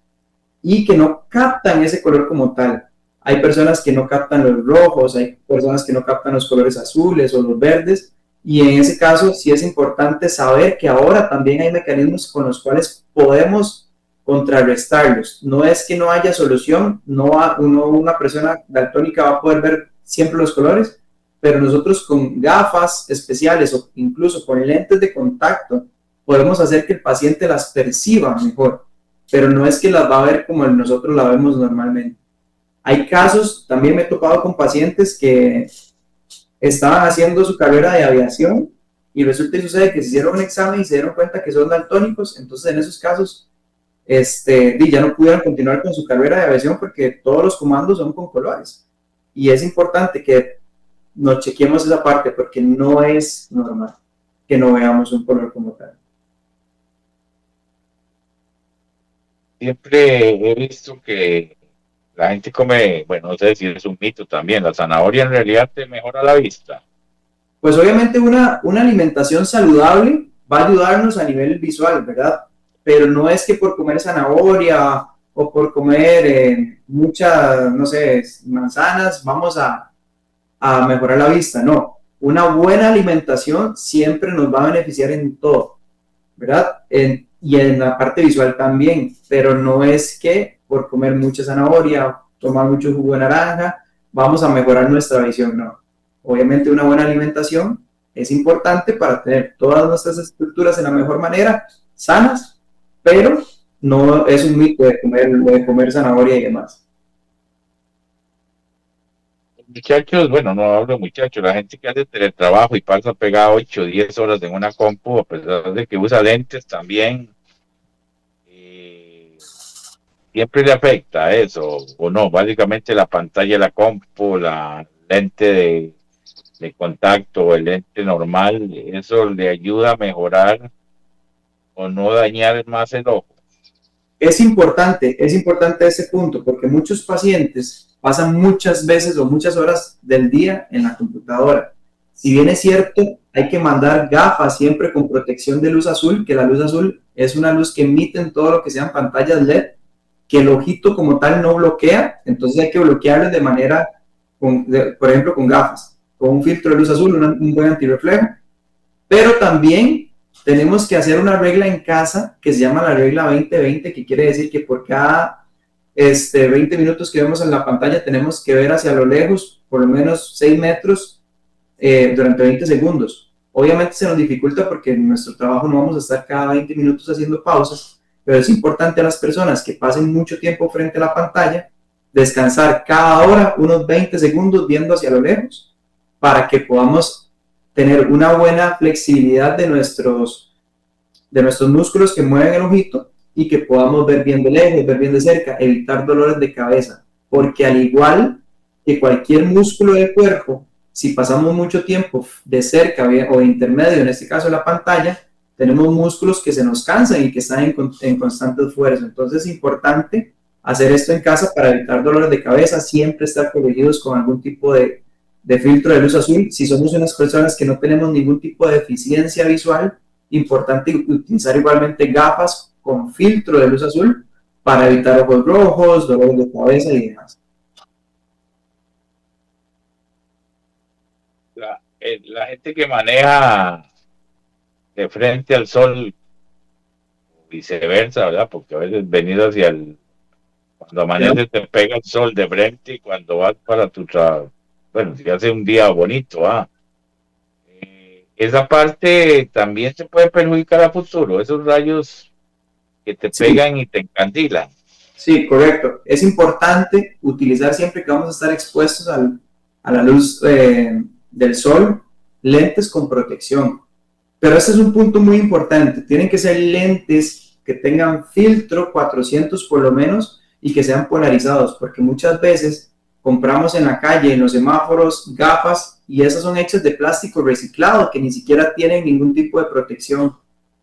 y que no captan ese color como tal. Hay personas que no captan los rojos, hay personas que no captan los colores azules o los verdes, y en ese caso sí es importante saber que ahora también hay mecanismos con los cuales podemos contrarrestarlos. No es que no haya solución, una persona daltónica va a poder ver siempre los colores, pero nosotros con gafas especiales o incluso con lentes de contacto podemos hacer que el paciente las perciba mejor, pero no es que las va a ver como nosotros la vemos normalmente. Hay casos, también me he topado con pacientes que estaban haciendo su carrera de aviación y resulta y sucede que se hicieron un examen y se dieron cuenta que son daltónicos. Entonces en esos casos ya no pudieron continuar con su carrera de aviación porque todos los comandos son con colores, y es importante que nos chequeemos esa parte porque no es normal. que no veamos un color como tal. Siempre he visto que la gente come, bueno, no sé si es un mito también, la zanahoria en realidad te mejora la vista. Pues obviamente una alimentación saludable va a ayudarnos a nivel visual, ¿verdad? Pero no es que por comer zanahoria o por comer muchas, no sé, manzanas, vamos a mejorar la vista, no. Una buena alimentación siempre nos va a beneficiar en todo, ¿verdad? Y en la parte visual también, pero no es que por comer mucha zanahoria, tomar mucho jugo de naranja, vamos a mejorar nuestra visión, no. Obviamente una buena alimentación es importante para tener todas nuestras estructuras en la mejor manera, sanas, pero no es un mito de comer zanahoria y demás. Muchachos, bueno, no hablo de muchachos, la gente que hace teletrabajo y pasa pegada 8 o 10 horas en una compu, a pesar de que usa lentes también, eh, siempre le afecta eso, o no, básicamente la pantalla de la compu, la lente de contacto o el lente normal, eso le ayuda a mejorar o no dañar más el ojo. Es importante ese punto, porque muchos pacientes pasan muchas veces o muchas horas del día en la computadora. Si bien es cierto, hay que mandar gafas siempre con protección de luz azul, que la luz azul es una luz que emite en todo lo que sean pantallas LED, que el ojito como tal no bloquea, entonces hay que bloquearlo de manera, por ejemplo, con gafas, con un filtro de luz azul, un buen antirreflejo, pero también tenemos que hacer una regla en casa que se llama la regla 20-20, que quiere decir que por cada 20 minutos que vemos en la pantalla tenemos que ver hacia lo lejos, por lo menos 6 metros durante 20 segundos. Obviamente se nos dificulta porque en nuestro trabajo no vamos a estar cada 20 minutos haciendo pausas, pero es importante a las personas que pasen mucho tiempo frente a la pantalla descansar cada hora unos 20 segundos viendo hacia lo lejos para que podamos tener una buena flexibilidad de nuestros músculos que mueven el ojito y que podamos ver bien de lejos, ver bien de cerca, evitar dolores de cabeza, porque al igual que cualquier músculo del cuerpo, si pasamos mucho tiempo de cerca o de intermedio, en este caso la pantalla, tenemos músculos que se nos cansan y que están en constante esfuerzo. Entonces es importante hacer esto en casa para evitar dolores de cabeza, siempre estar protegidos con algún tipo de filtro de luz azul. Si somos unas personas que no tenemos ningún tipo de deficiencia visual, importante utilizar igualmente gafas con filtro de luz azul para evitar ojos rojos, dolores de cabeza y demás. La gente que maneja de frente al sol, viceversa, ¿verdad? Porque a veces venido hacia el, cuando amanece te pega el sol de frente y cuando vas para tu trabajo, bueno, si hace un día bonito, esa parte también se puede perjudicar a futuro, esos rayos que te Sí, pegan y te encandilan. sí, correcto. Es importante utilizar siempre que vamos a estar expuestos a la luz del sol, lentes con protección. Pero este es un punto muy importante. Tienen que ser lentes que tengan filtro 400 por lo menos y que sean polarizados, porque muchas veces compramos en la calle, en los semáforos, gafas y esas son hechas de plástico reciclado que ni siquiera tienen ningún tipo de protección.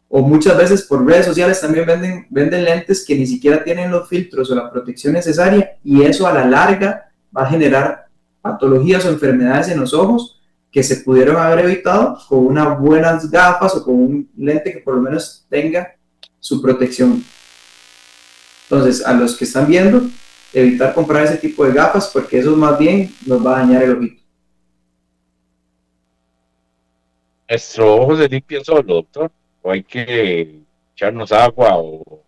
O muchas veces por redes sociales también venden lentes que ni siquiera tienen los filtros o la protección necesaria y eso a la larga va a generar patologías o enfermedades en los ojos que se pudieron haber evitado con unas buenas gafas o con un lente que por lo menos tenga su protección. Entonces, a los que están viendo, evitar comprar ese tipo de gafas porque eso más bien nos va a dañar el ojito. Nuestro ojo se limpia solo, doctor, o hay que echarnos agua o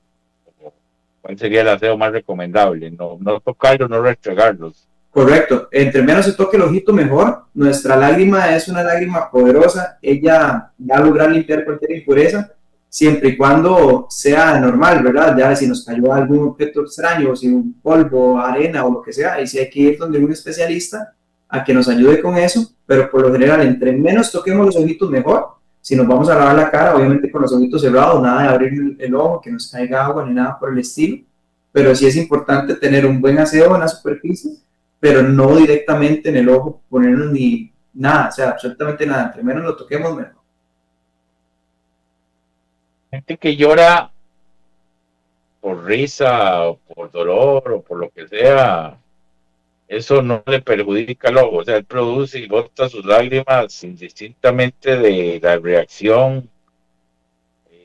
cuál sería el aseo más recomendable, no, no tocarlos, no restregarlos. Correcto. Entre menos se toque el ojito, mejor. Nuestra lágrima es una lágrima poderosa. Ella va a lograr limpiar cualquier impureza, siempre y cuando sea normal, ¿verdad? Ya si nos cayó algún objeto extraño, o si un polvo, arena o lo que sea, y si hay que ir donde un especialista a que nos ayude con eso, pero por lo general, entre menos toquemos los ojitos, mejor. Si nos vamos a lavar la cara, obviamente con los ojitos cerrados, nada de abrir el ojo, que nos caiga agua ni nada por el estilo, pero sí es importante tener un buen aseo en la superficie pero no directamente en el ojo ponernos ni nada, o sea, absolutamente nada, entre menos lo toquemos mejor. Gente que llora por risa o por dolor o por lo que sea, eso no le perjudica al ojo. O sea, él produce y bota sus lágrimas indistintamente de la reacción.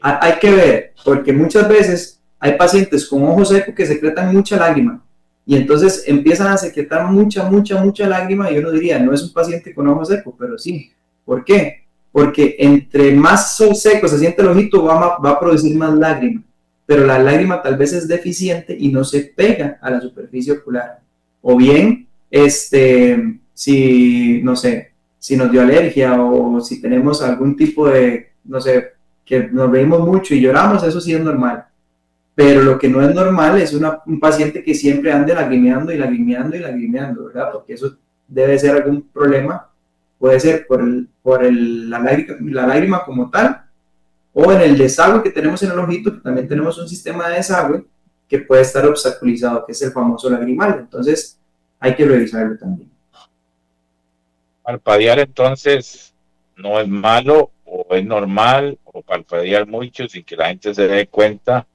Hay que ver, porque muchas veces hay pacientes con ojo seco que secretan mucha lágrima y entonces empiezan a secretar mucha lágrima y uno diría, no es un paciente con ojo seco, pero sí. ¿Por qué? Porque entre más seco se siente el ojito va a producir más lágrima, pero la lágrima tal vez es deficiente y no se pega a la superficie ocular. O bien, si, no sé, si nos dio alergia o si tenemos algún tipo de, no sé, que nos reímos mucho y lloramos, eso sí es normal. Pero lo que no es normal es un paciente que siempre ande lagrimeando y lagrimeando, ¿verdad? Porque eso debe ser algún problema, puede ser la lágrima como tal, o en el desagüe que tenemos en el ojito, que también tenemos un sistema de desagüe que puede estar obstaculizado, que es el famoso lagrimal. Entonces, hay que revisarlo también. Parpadear entonces no es malo o es normal o parpadear mucho sin que la gente se dé cuenta.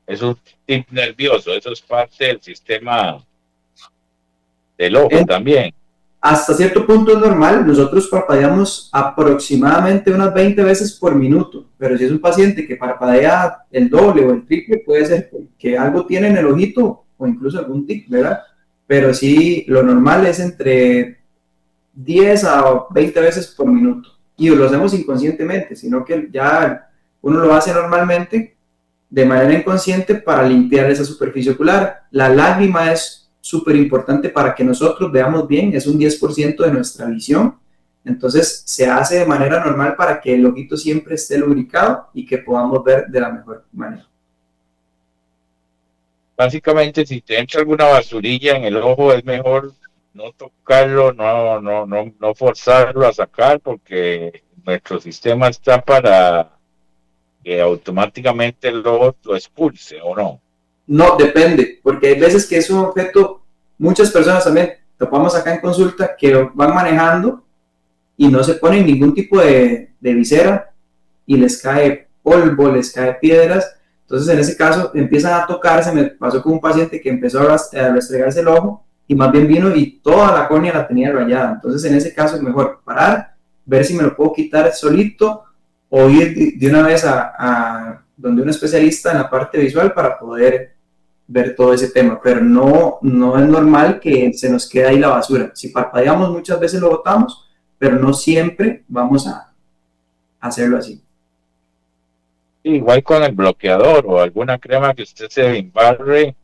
Es un tip nervioso, eso es parte del sistema del ojo En, también. Hasta cierto punto es normal, nosotros parpadeamos aproximadamente unas 20 veces por minuto, pero si es un paciente que parpadea el doble o el triple, puede ser que algo tiene en el ojito o incluso algún tic, ¿verdad? Pero sí, lo normal es entre 10 a 20 veces por minuto y lo hacemos inconscientemente, sino que ya uno lo hace normalmente de manera inconsciente para limpiar esa superficie ocular. La lágrima es súper importante para que nosotros veamos bien, es un 10% de nuestra visión, entonces se hace de manera normal para que el ojito siempre esté lubricado y que podamos ver de la mejor manera. Básicamente, si te entra alguna basurilla en el ojo, es mejor no tocarlo, no forzarlo a sacar, porque nuestro sistema está para que automáticamente el ojo lo expulse, ¿o no? No, depende, porque hay veces que es un objeto, muchas personas también topamos acá en consulta que van manejando y no se ponen ningún tipo de visera y les cae polvo, les cae piedras. Entonces, en ese caso, empiezan a tocarse. Me pasó con un paciente que empezó a restregarse el ojo y más bien vino y toda la córnea la tenía rayada. Entonces, en ese caso, es mejor parar, ver si me lo puedo quitar solito o ir de una vez a donde un especialista en la parte visual para poder ver todo ese tema. Pero no es normal que se nos quede ahí la basura. Si parpadeamos, muchas veces lo botamos, pero no siempre vamos a hacerlo así. Igual con el bloqueador o alguna crema que usted se embarre,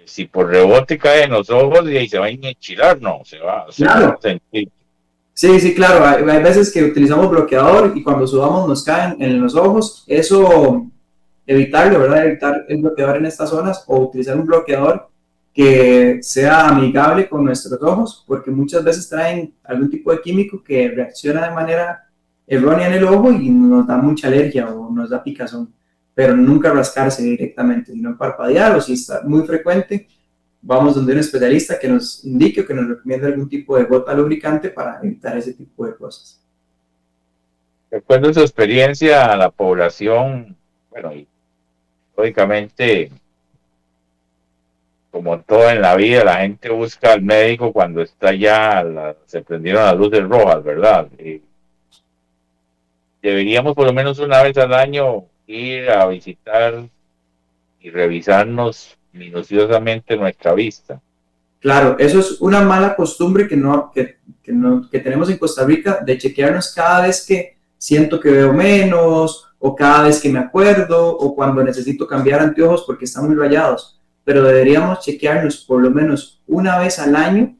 si por rebote cae en los ojos y ahí se va a enchilar, no, se va a Claro, sentir. sí, sí, claro. Hay veces que utilizamos bloqueador y cuando sudamos nos caen en los ojos. Eso, evitarlo, ¿verdad? Evitar el bloqueador en estas zonas o utilizar un bloqueador que sea amigable con nuestros ojos, porque muchas veces traen algún tipo de químico que reacciona de manera errónea en el ojo y nos da mucha alergia o nos da picazón. Pero nunca rascarse directamente, sino parpadear o si está muy frecuente, vamos donde un especialista que nos indique o que nos recomiende algún tipo de gota lubricante para evitar ese tipo de cosas. Recuerdo su experiencia a la población, bueno, y lógicamente, como todo en la vida, la gente busca al médico cuando está ya, se prendieron las luces rojas, ¿verdad? Y deberíamos por lo menos una vez al año ir a visitar y revisarnos minuciosamente nuestra vista. Claro, eso es una mala costumbre que tenemos en Costa Rica de chequearnos cada vez que siento que veo menos o cada vez que me acuerdo o cuando necesito cambiar anteojos porque están muy rayados. Pero deberíamos chequearnos por lo menos una vez al año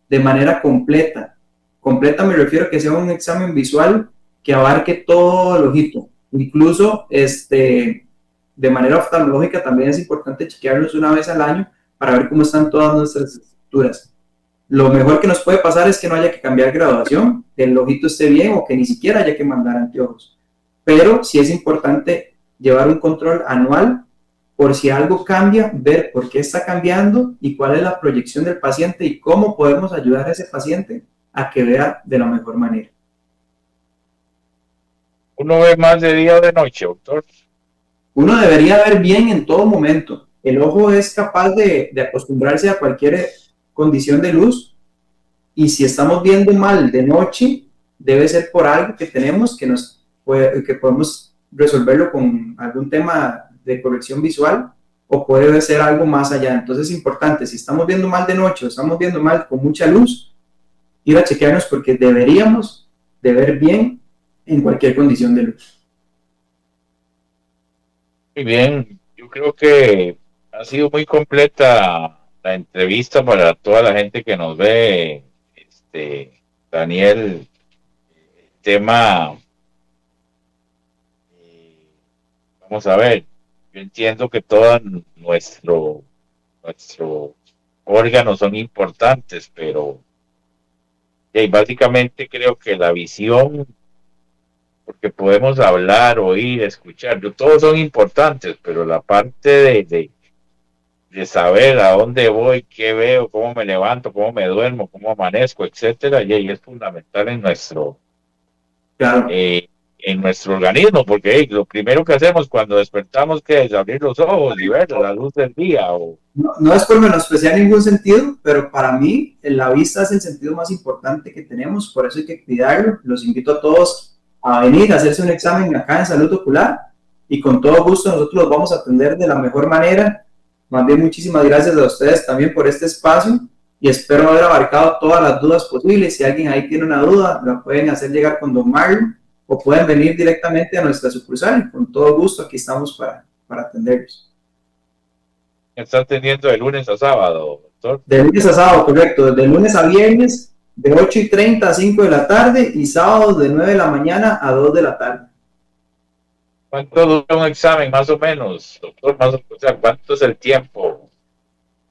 de manera completa. Completa me refiero a que sea un examen visual que abarque todo el ojito. Incluso de manera oftalmológica también es importante chequearnos una vez al año para ver cómo están todas nuestras estructuras. Lo mejor que nos puede pasar es que no haya que cambiar graduación, que el ojito esté bien o que ni siquiera haya que mandar anteojos. Pero sí es importante llevar un control anual por si algo cambia, ver por qué está cambiando y cuál es la proyección del paciente y cómo podemos ayudar a ese paciente a que vea de la mejor manera. ¿Uno ve más de día o de noche, doctor? Uno debería ver bien en todo momento. El ojo es capaz de acostumbrarse a cualquier condición de luz y si estamos viendo mal de noche, debe ser por algo que tenemos que podemos resolverlo con algún tema de corrección visual o puede ser algo más allá. Entonces es importante, si estamos viendo mal de noche o estamos viendo mal con mucha luz, ir a chequearnos porque deberíamos de ver bien en cualquier condición de luz. Muy bien, yo creo que ha sido muy completa la entrevista para toda la gente que nos ve. Daniel, tema, eh, vamos a ver, yo entiendo que todo nuestro órganos son importantes, pero básicamente creo que la visión, porque podemos hablar, oír, escuchar, todos son importantes, pero la parte de saber a dónde voy, qué veo, cómo me levanto, cómo me duermo, cómo amanezco, etcétera, y es fundamental Claro. eh, en nuestro organismo, porque lo primero que hacemos cuando despertamos que es abrir los ojos y ver la luz del día. No, no es por menospreciar ningún sentido, pero para mí la vista es el sentido más importante que tenemos, por eso hay que cuidarlo. Los invito a todos a venir a hacerse un examen acá en Salud Ocular y con todo gusto nosotros los vamos a atender de la mejor manera. Más bien, muchísimas gracias a ustedes también por este espacio y espero haber abarcado todas las dudas posibles. Si alguien ahí tiene una duda, la pueden hacer llegar con Don Marlon o pueden venir directamente a nuestra sucursal. Con todo gusto, aquí estamos para atenderlos. Está teniendo de lunes a sábado, doctor. De lunes a sábado, correcto. De lunes a viernes, de 8:30 a 5 de la tarde y sábado de 9 de la mañana a 2 de la tarde. ¿Cuánto dura un examen, más o menos, doctor? O sea, ¿cuánto es el tiempo?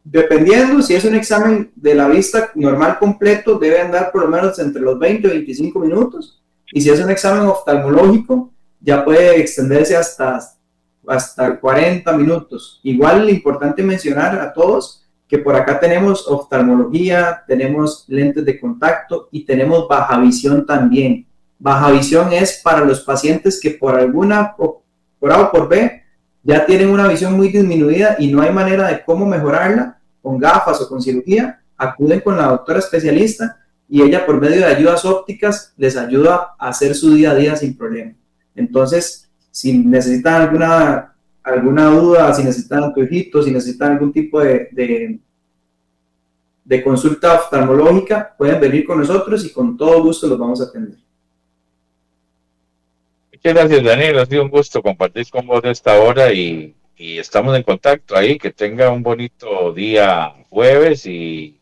Dependiendo, si es un examen de la vista normal completo, debe andar por lo menos entre los 20 y 25 minutos. Y si es un examen oftalmológico, ya puede extenderse hasta 40 minutos. Igual es importante mencionar a todos que por acá tenemos oftalmología, tenemos lentes de contacto y tenemos baja visión también. Baja visión es para los pacientes que por A o por B ya tienen una visión muy disminuida y no hay manera de cómo mejorarla con gafas o con cirugía, acuden con la doctora especialista y ella por medio de ayudas ópticas les ayuda a hacer su día a día sin problema. Entonces, si necesitan alguna duda, si necesitan anteojitos, si necesitan algún tipo de consulta oftalmológica, pueden venir con nosotros y con todo gusto los vamos a atender. Muchas gracias, Daniel. Ha sido un gusto compartir con vos esta hora y estamos en contacto ahí. Que tenga un bonito día jueves y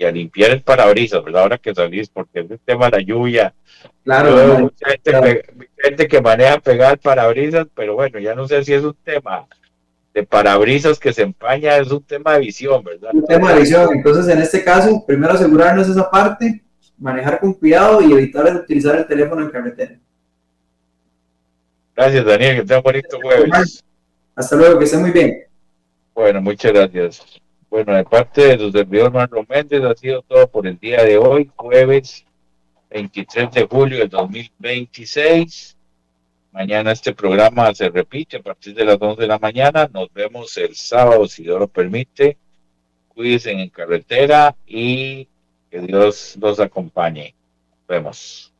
a limpiar el parabrisas, ¿verdad? Ahora que salís, porque es el tema de la lluvia. Claro, Yo veo claro. mucha gente que maneja pegar parabrisas, pero bueno, ya no sé si es un tema de parabrisas que se empaña, es un tema de visión, ¿verdad? Un tema de Entonces, visión. Entonces, en este caso, primero asegurarnos esa parte, manejar con cuidado y evitar utilizar el teléfono en carretera. gracias, Daniel, que tenga un bonito jueves. Hasta luego, que esté muy bien. Bueno, muchas gracias. Bueno, de parte de su servidor Marlon Méndez, ha sido todo por el día de hoy, jueves 23 de julio del 2026. Mañana este programa se repite a partir de las 11 de la mañana. Nos vemos el sábado, si Dios lo permite. Cuídense en carretera y que Dios los acompañe. Nos vemos.